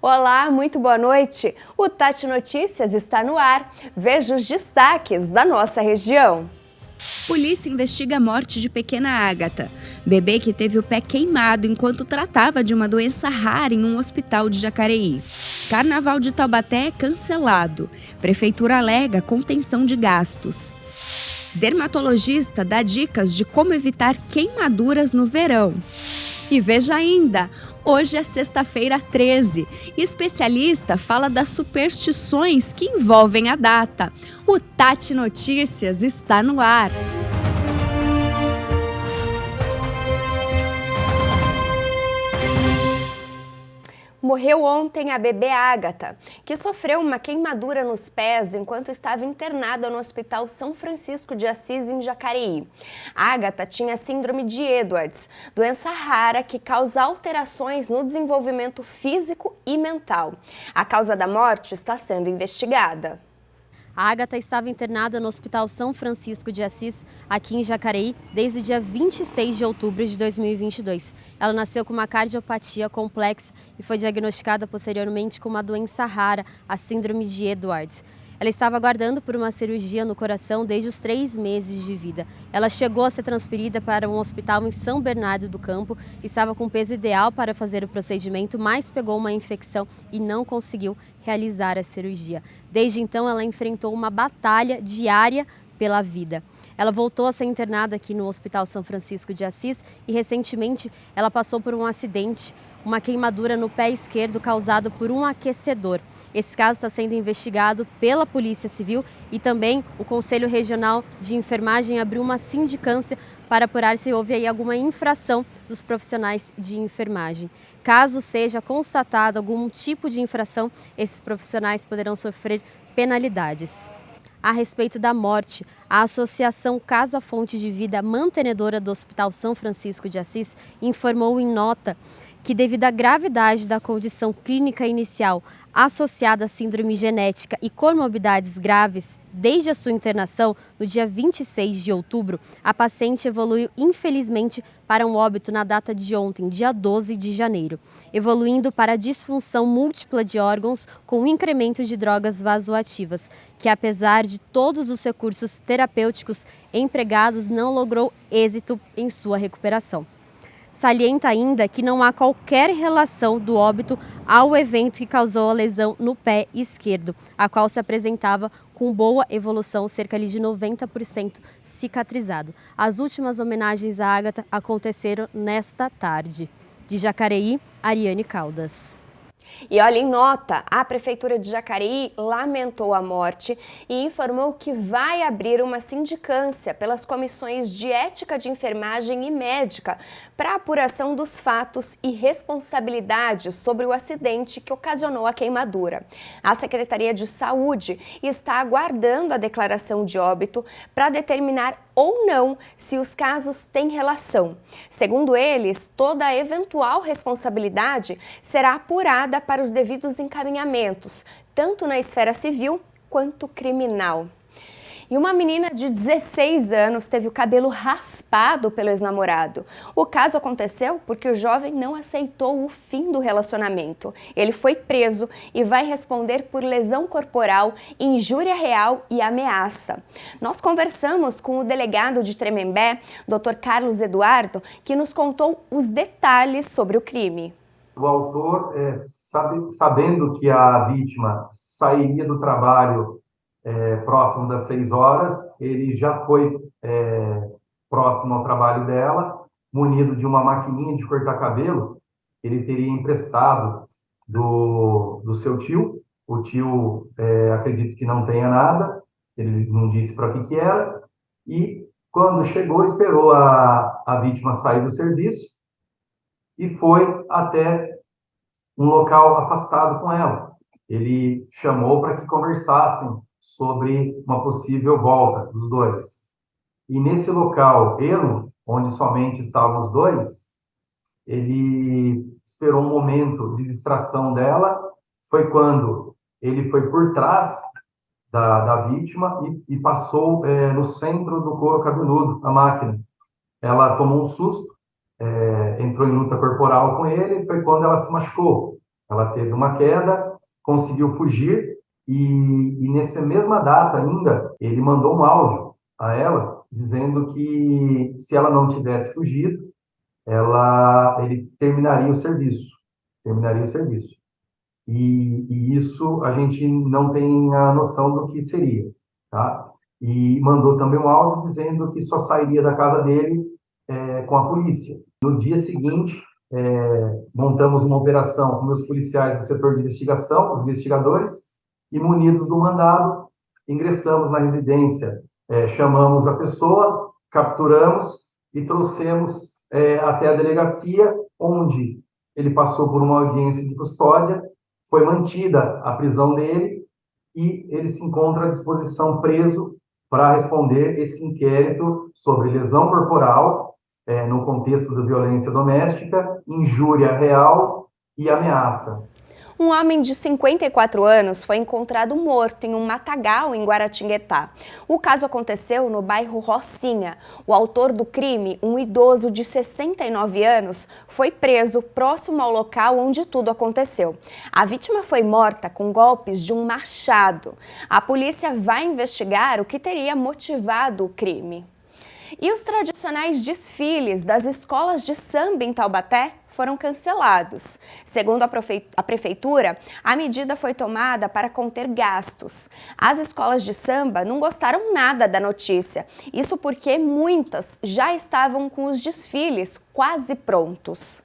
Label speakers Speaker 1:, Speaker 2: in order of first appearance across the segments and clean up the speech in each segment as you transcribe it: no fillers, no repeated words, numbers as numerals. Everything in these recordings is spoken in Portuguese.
Speaker 1: Olá, muito boa noite. O Tati Notícias está no ar. Veja os destaques da nossa região.
Speaker 2: Polícia investiga a morte de pequena Ágata, bebê que teve o pé queimado enquanto tratava de uma doença rara em um hospital de Jacareí. Carnaval de Taubaté é cancelado. Prefeitura alega contenção de gastos. Dermatologista dá dicas de como evitar queimaduras no verão. E veja ainda, hoje é sexta-feira 13 e especialista fala das superstições que envolvem a data. O Tati Notícias está no ar.
Speaker 1: Morreu ontem a bebê Ágata, que sofreu uma queimadura nos pés enquanto estava internada no Hospital São Francisco de Assis, em Jacareí. Ágata tinha síndrome de Edwards, doença rara que causa alterações no desenvolvimento físico e mental. A causa da morte está sendo investigada.
Speaker 3: A Ágata estava internada no Hospital São Francisco de Assis, aqui em Jacareí, desde o dia 26 de outubro de 2022. Ela nasceu com uma cardiopatia complexa e foi diagnosticada posteriormente com uma doença rara, a síndrome de Edwards. Ela estava aguardando por uma cirurgia no coração desde os 3 meses de vida. Ela chegou a ser transferida para um hospital em São Bernardo do Campo, estava com peso ideal para fazer o procedimento, mas pegou uma infecção e não conseguiu realizar a cirurgia. Desde então, ela enfrentou uma batalha diária pela vida. Ela voltou a ser internada aqui no Hospital São Francisco de Assis e recentemente ela passou por um acidente, uma queimadura no pé esquerdo causada por um aquecedor. Esse caso está sendo investigado pela Polícia Civil e também o Conselho Regional de Enfermagem abriu uma sindicância para apurar se houve aí alguma infração dos profissionais de enfermagem. Caso seja constatado algum tipo de infração, esses profissionais poderão sofrer penalidades. A respeito da morte, a Associação Casa Fonte de Vida, mantenedora do Hospital São Francisco de Assis, informou em nota que, devido à gravidade da condição clínica inicial associada à síndrome genética e comorbidades graves, desde a sua internação, no dia 26 de outubro, a paciente evoluiu infelizmente para um óbito na data de ontem, dia 12 de janeiro, evoluindo para a disfunção múltipla de órgãos com incremento de drogas vasoativas, que apesar de todos os recursos terapêuticos empregados, não logrou êxito em sua recuperação. Salienta ainda que não há qualquer relação do óbito ao evento que causou a lesão no pé esquerdo, a qual se apresentava com boa evolução, cerca de 90% cicatrizado. As últimas homenagens à Ágata aconteceram nesta tarde. De Jacareí, Ariane Caldas.
Speaker 1: E olha, em nota, a Prefeitura de Jacareí lamentou a morte e informou que vai abrir uma sindicância pelas comissões de ética de enfermagem e médica para a apuração dos fatos e responsabilidades sobre o acidente que ocasionou a queimadura. A Secretaria de Saúde está aguardando a declaração de óbito para determinar ou não se os casos têm relação. Segundo eles, toda a eventual responsabilidade será apurada para os devidos encaminhamentos, tanto na esfera civil quanto criminal. E uma menina de 16 anos teve o cabelo raspado pelo ex-namorado. O caso aconteceu porque o jovem não aceitou o fim do relacionamento. Ele foi preso e vai responder por lesão corporal, injúria real e ameaça. Nós conversamos com o delegado de Tremembé, Dr. Carlos Eduardo, que nos contou os detalhes sobre o crime.
Speaker 4: O autor, sabendo que a vítima sairia do trabalho próximo das 6 horas, ele já foi próximo ao trabalho dela, munido de uma maquininha de cortar cabelo. Ele teria emprestado do seu tio. O tio, acredito que não tenha nada, ele não disse para que era, e quando chegou, esperou a vítima sair do serviço e foi até um local afastado com ela. Ele chamou para que conversassem sobre uma possível volta dos dois. E nesse local, onde somente estavam os dois, ele esperou um momento de distração dela. Foi quando ele foi por trás da vítima e passou no centro do couro cabeludo, a máquina. Ela tomou um susto, entrou em luta corporal com ele, e foi quando ela se machucou. Ela teve uma queda, conseguiu fugir e nessa mesma data ainda, ele mandou um áudio a ela dizendo que se ela não tivesse fugido, ele terminaria o serviço. Terminaria o serviço. E isso a gente não tem a noção do que seria, tá? E mandou também um áudio dizendo que só sairia da casa dele com a polícia. No dia seguinte, montamos uma operação com meus policiais do setor de investigação, os investigadores, e munidos do mandado, ingressamos na residência, chamamos a pessoa, capturamos e trouxemos até a delegacia, onde ele passou por uma audiência de custódia, foi mantida a prisão dele e ele se encontra à disposição preso para responder esse inquérito sobre lesão corporal, no contexto da violência doméstica, injúria real e ameaça.
Speaker 1: Um homem de 54 anos foi encontrado morto em um matagal em Guaratinguetá. O caso aconteceu no bairro Rocinha. O autor do crime, um idoso de 69 anos, foi preso próximo ao local onde tudo aconteceu. A vítima foi morta com golpes de um machado. A polícia vai investigar o que teria motivado o crime. E os tradicionais desfiles das escolas de samba em Taubaté foram cancelados. Segundo a prefeitura, a medida foi tomada para conter gastos. As escolas de samba não gostaram nada da notícia, isso porque muitas já estavam com os desfiles quase prontos.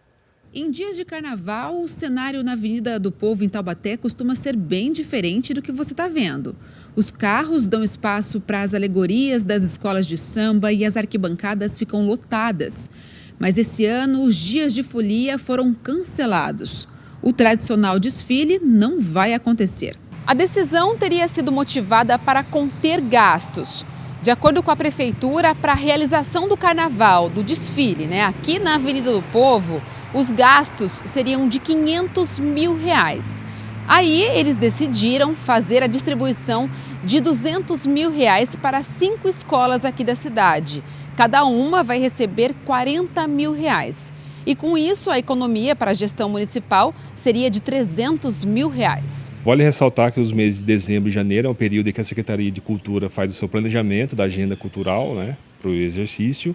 Speaker 5: Em dias de carnaval, o cenário na Avenida do Povo, em Taubaté, costuma ser bem diferente do que você está vendo. Os carros dão espaço para as alegorias das escolas de samba e as arquibancadas ficam lotadas. Mas esse ano, os dias de folia foram cancelados. O tradicional desfile não vai acontecer. A decisão teria sido motivada para conter gastos. De acordo com a prefeitura, para a realização do carnaval, do desfile, aqui na Avenida do Povo, os gastos seriam de R$500 mil. Aí eles decidiram fazer a distribuição de R$200 mil para 5 escolas aqui da cidade. Cada uma vai receber R$40 mil. E com isso, a economia para a gestão municipal seria de R$300 mil.
Speaker 6: Vale ressaltar que os meses de dezembro e janeiro é um período em que a Secretaria de Cultura faz o seu planejamento da agenda cultural, para o exercício.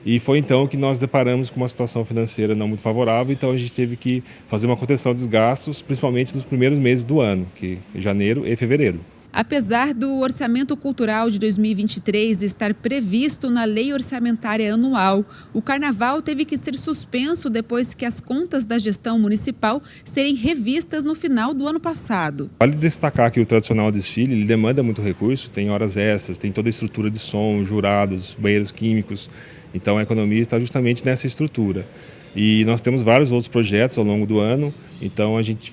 Speaker 6: E foi então que nós deparamos com uma situação financeira não muito favorável, então a gente teve que fazer uma contenção dos gastos, principalmente nos primeiros meses do ano, que é janeiro e fevereiro.
Speaker 5: Apesar do orçamento cultural de 2023 estar previsto na lei orçamentária anual, o carnaval teve que ser suspenso depois que as contas da gestão municipal serem revistas no final do ano passado.
Speaker 6: Vale destacar que o tradicional desfile ele demanda muito recurso, tem horas extras, tem toda a estrutura de som, jurados, banheiros químicos, então a economia está justamente nessa estrutura. E nós temos vários outros projetos ao longo do ano, então a gente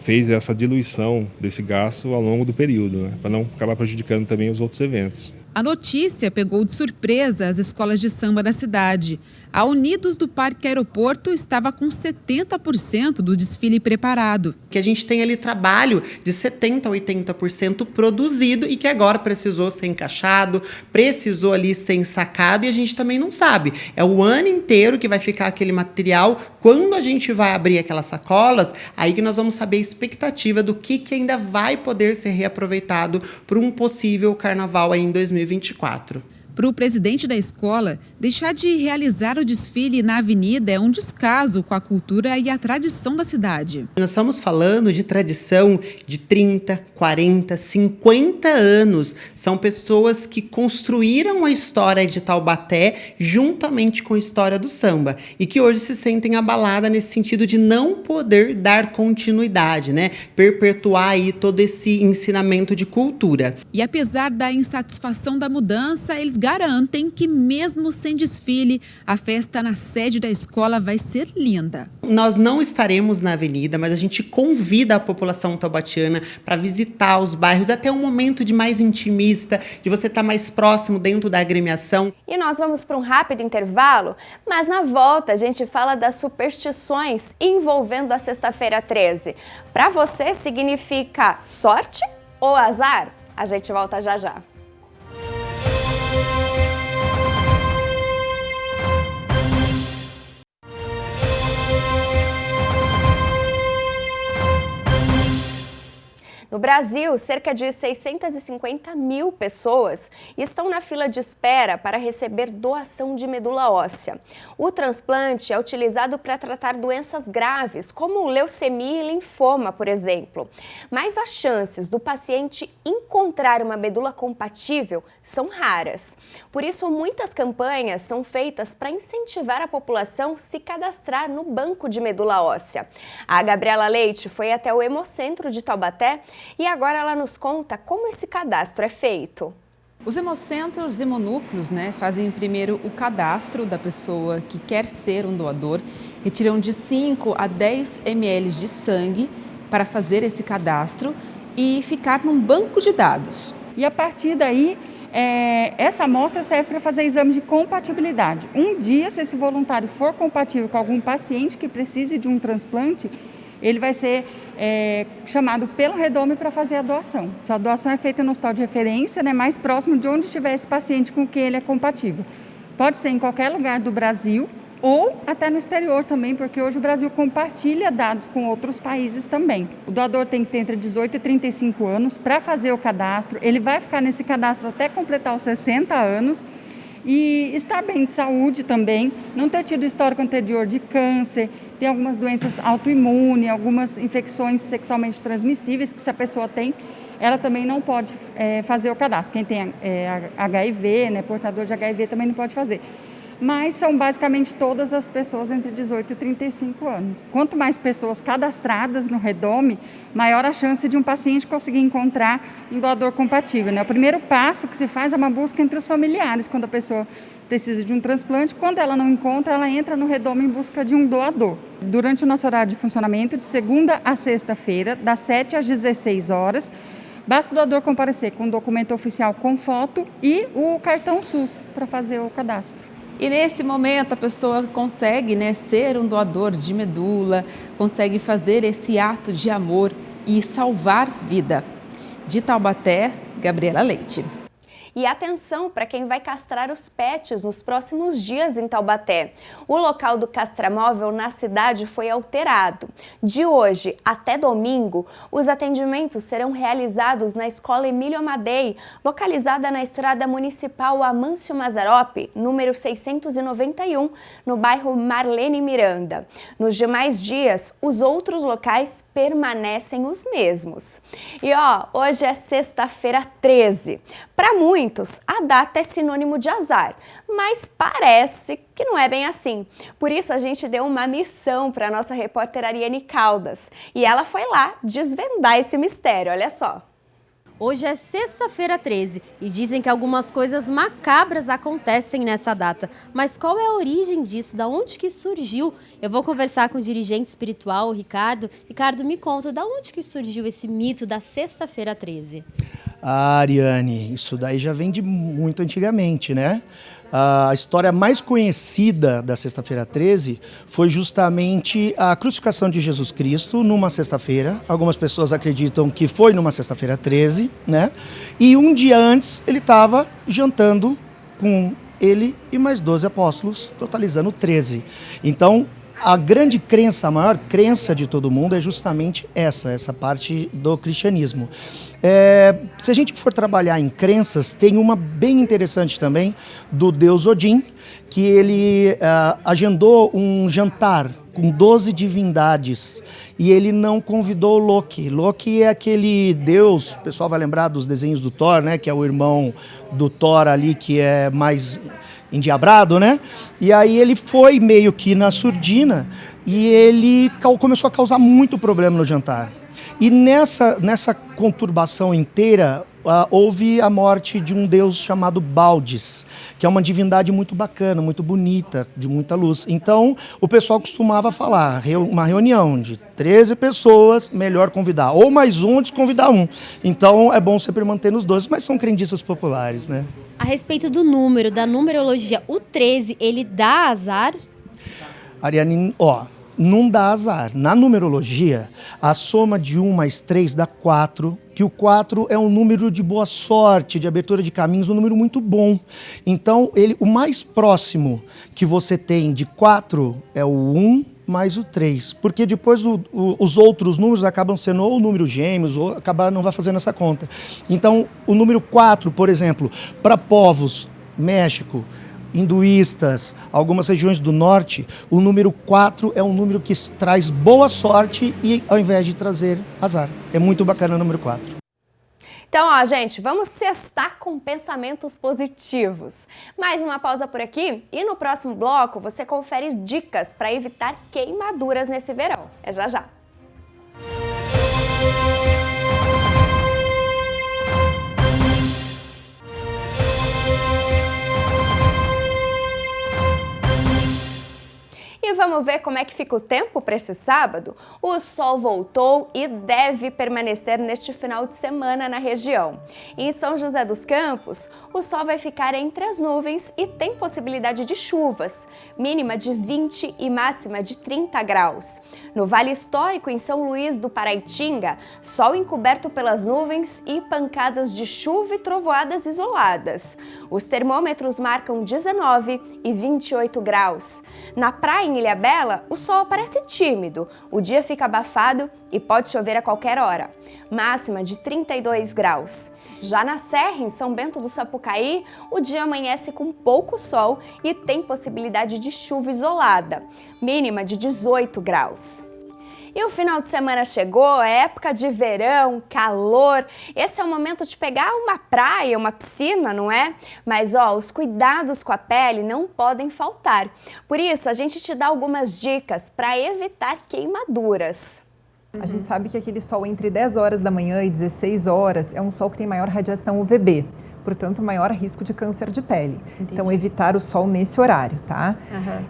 Speaker 6: fez essa diluição desse gasto ao longo do período, para não acabar prejudicando também os outros eventos.
Speaker 5: A notícia pegou de surpresa as escolas de samba da cidade. A Unidos do Parque Aeroporto estava com 70% do desfile preparado.
Speaker 7: Que a gente tem ali trabalho de 70% a 80% produzido e que agora precisou ser encaixado, precisou ali ser ensacado e a gente também não sabe. É o ano inteiro que vai ficar aquele material. Quando a gente vai abrir aquelas sacolas, aí que nós vamos saber a expectativa do que ainda vai poder ser reaproveitado para um possível carnaval aí em 2024.
Speaker 5: Para o presidente da escola, deixar de realizar o desfile na avenida é um descaso com a cultura e a tradição da cidade.
Speaker 7: Nós estamos falando de tradição de 30, 40, 50 anos. São pessoas que construíram a história de Taubaté juntamente com a história do samba e que hoje se sentem abaladas nesse sentido de não poder dar continuidade, perpetuar aí todo esse ensinamento de cultura.
Speaker 5: E apesar da insatisfação da mudança, eles garantem que mesmo sem desfile, a festa na sede da escola vai ser linda.
Speaker 7: Nós não estaremos na avenida, mas a gente convida a população taubatiana para visitar os bairros, até um momento de mais intimista, de você estar mais próximo dentro da agremiação.
Speaker 1: E nós vamos para um rápido intervalo, mas na volta a gente fala das superstições envolvendo a sexta-feira 13. Para você significa sorte ou azar? A gente volta já já. No Brasil, cerca de 650 mil pessoas estão na fila de espera para receber doação de medula óssea. O transplante é utilizado para tratar doenças graves, como leucemia e linfoma, por exemplo. Mas as chances do paciente encontrar uma medula compatível são raras. Por isso, muitas campanhas são feitas para incentivar a população a se cadastrar no banco de medula óssea. A Gabriela Leite foi até o Hemocentro de Taubaté e agora ela nos conta como esse cadastro é feito.
Speaker 8: Os hemocentros, hemonúcleos, fazem primeiro o cadastro da pessoa que quer ser um doador, retiram de 5 a 10 ml de sangue para fazer esse cadastro e ficar num banco de dados.
Speaker 9: E a partir daí, essa amostra serve para fazer exames de compatibilidade. Um dia, se esse voluntário for compatível com algum paciente que precise de um transplante, ele vai ser chamado pelo Redome para fazer a doação. A doação é feita no hospital de referência, mais próximo de onde estiver esse paciente com quem ele é compatível. Pode ser em qualquer lugar do Brasil ou até no exterior também, porque hoje o Brasil compartilha dados com outros países também. O doador tem que ter entre 18 e 35 anos para fazer o cadastro. Ele vai ficar nesse cadastro até completar os 60 anos. E estar bem de saúde também, não ter tido histórico anterior de câncer, ter algumas doenças autoimunes, algumas infecções sexualmente transmissíveis que se a pessoa tem, ela também não pode fazer o cadastro. Quem tem HIV, portador de HIV também não pode fazer. Mas são basicamente todas as pessoas entre 18 e 35 anos. Quanto mais pessoas cadastradas no Redome, maior a chance de um paciente conseguir encontrar um doador compatível. O primeiro passo que se faz é uma busca entre os familiares, quando a pessoa precisa de um transplante. Quando ela não encontra, ela entra no Redome em busca de um doador. Durante o nosso horário de funcionamento, de segunda a sexta-feira, das 7 às 16 horas, basta o doador comparecer com um documento oficial com foto e o cartão SUS para fazer o cadastro.
Speaker 8: E nesse momento a pessoa consegue ser um doador de medula, consegue fazer esse ato de amor e salvar vida. De Taubaté, Gabriela Leite.
Speaker 1: E atenção para quem vai castrar os pets nos próximos dias em Taubaté. O local do castramóvel na cidade foi alterado. De hoje até domingo, os atendimentos serão realizados na Escola Emílio Amadei, localizada na Estrada Municipal Amâncio Mazzaropi, número 691, no bairro Marlene Miranda. Nos demais dias, os outros locais permanecem os mesmos. E hoje é sexta-feira 13. Para muitos, a data é sinônimo de azar, mas parece que não é bem assim. Por isso, a gente deu uma missão para a nossa repórter Ariane Caldas e ela foi lá desvendar esse mistério, olha só.
Speaker 3: Hoje é sexta-feira 13 e dizem que algumas coisas macabras acontecem nessa data. Mas qual é a origem disso? Da onde que surgiu? Eu vou conversar com o dirigente espiritual, o Ricardo. Ricardo, me conta, da onde que surgiu esse mito da sexta-feira 13?
Speaker 10: Ariane, isso daí já vem de muito antigamente, A história mais conhecida da sexta-feira 13 foi justamente a crucificação de Jesus Cristo numa sexta-feira. Algumas pessoas acreditam que foi numa sexta-feira 13, E um dia antes ele estava jantando com ele e mais 12 apóstolos, totalizando 13. Então, a grande crença, a maior crença de todo mundo é justamente essa parte do cristianismo. Se a gente for trabalhar em crenças, tem uma bem interessante também do deus Odin, que ele agendou um jantar com 12 divindades e ele não convidou Loki. Loki é aquele deus, o pessoal vai lembrar dos desenhos do Thor, que é o irmão do Thor ali, que é mais endiabrado, E aí ele foi meio que na surdina e ele começou a causar muito problema no jantar. E nessa conturbação inteira, houve a morte de um deus chamado Baldes, que é uma divindade muito bacana, muito bonita, de muita luz. Então, o pessoal costumava falar, uma reunião de 13 pessoas, melhor convidar ou mais um ou desconvidar um. Então, é bom sempre manter nos 12, mas são crendiças populares,
Speaker 3: A respeito do número, da numerologia, o 13, ele dá azar?
Speaker 10: Ariane, não dá azar. Na numerologia, a soma de 1 mais 3 dá 4, que o 4 é um número de boa sorte, de abertura de caminhos, um número muito bom. Então, o mais próximo que você tem de 4 é o 1 mais o 3, porque depois os outros números acabam sendo ou números gêmeos, ou não vai fazendo essa conta. Então, o número 4, por exemplo, para povos, México, hinduístas, algumas regiões do norte, o número 4 é um número que traz boa sorte e ao invés de trazer azar. É muito bacana o número 4.
Speaker 1: Então, ó, gente, vamos sextar com pensamentos positivos. Mais uma pausa por aqui e no próximo bloco você confere dicas para evitar queimaduras nesse verão. É já já. E vamos ver como é que fica o tempo para esse sábado? O sol voltou e deve permanecer neste final de semana na região. Em São José dos Campos, o sol vai ficar entre as nuvens e tem possibilidade de chuvas, mínima de 20 e máxima de 30 graus. No Vale Histórico, em São Luís do Paraitinga, sol encoberto pelas nuvens e pancadas de chuva e trovoadas isoladas. Os termômetros marcam 19 e 28 graus. Na praia, em Ilhabela, o sol aparece tímido, o dia fica abafado e pode chover a qualquer hora. Máxima de 32 graus. Já na Serra, em São Bento do Sapucaí, o dia amanhece com pouco sol e tem possibilidade de chuva isolada. Mínima de 18 graus. E o final de semana chegou, é época de verão, calor. Esse é o momento de pegar uma praia, uma piscina, não é? Mas ó, os cuidados com a pele não podem faltar. Por isso, a gente te dá algumas dicas para evitar queimaduras.
Speaker 11: A gente sabe que aquele sol entre 10 horas da manhã e 16 horas é um sol que tem maior radiação UVB. Portanto, maior risco de câncer de pele. Entendi. Então, evitar o sol nesse horário, tá?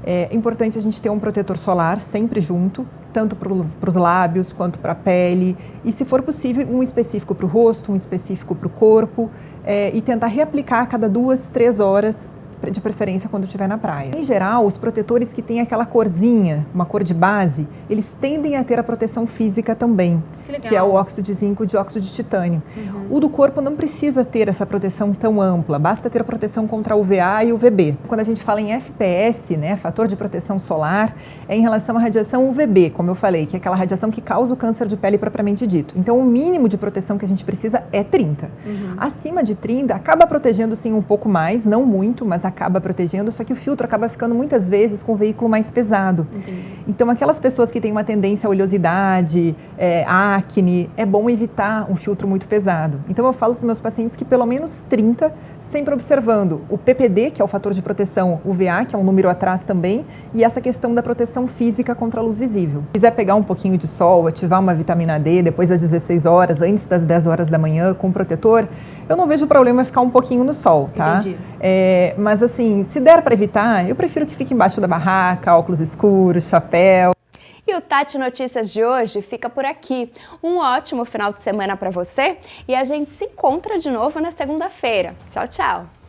Speaker 11: É importante a gente ter um protetor solar sempre junto, tanto para os lábios quanto para a pele. E, se for possível, um específico para o rosto, um específico para o corpo. E tentar reaplicar a cada 2, 3 horas, de preferência quando estiver na praia. Em geral, os protetores que têm aquela corzinha, uma cor de base, eles tendem a ter a proteção física também, que é o óxido de zinco e o dióxido de titânio. O do corpo não precisa ter essa proteção tão ampla, basta ter a proteção contra UVA e UVB. Quando a gente fala em FPS, né, fator de proteção solar, é em relação à radiação UVB, como eu falei, que é aquela radiação que causa o câncer de pele propriamente dito. Então, o mínimo de proteção que a gente precisa é 30. Acima de 30, acaba protegendo sim um pouco mais, não muito, mas acaba protegendo, só que o filtro acaba ficando muitas vezes com o veículo mais pesado. Então, aquelas pessoas que têm uma tendência à oleosidade, acne, é bom evitar um filtro muito pesado. Então, eu falo para meus pacientes que pelo menos 30, sempre observando o PPD, que é o fator de proteção UVA, que é um número atrás também, e essa questão da proteção física contra a luz visível. Se quiser pegar um pouquinho de sol, ativar uma vitamina D depois das 16 horas, antes das 10 horas da manhã, com protetor, eu não vejo problema ficar um pouquinho no sol, tá? Entendi. Mas assim, se der para evitar, eu prefiro que fique embaixo da barraca, óculos escuros, chapéu.
Speaker 1: E o Tati Notícias de hoje fica por aqui. Um ótimo final de semana para você e a gente se encontra de novo na segunda-feira. Tchau, tchau!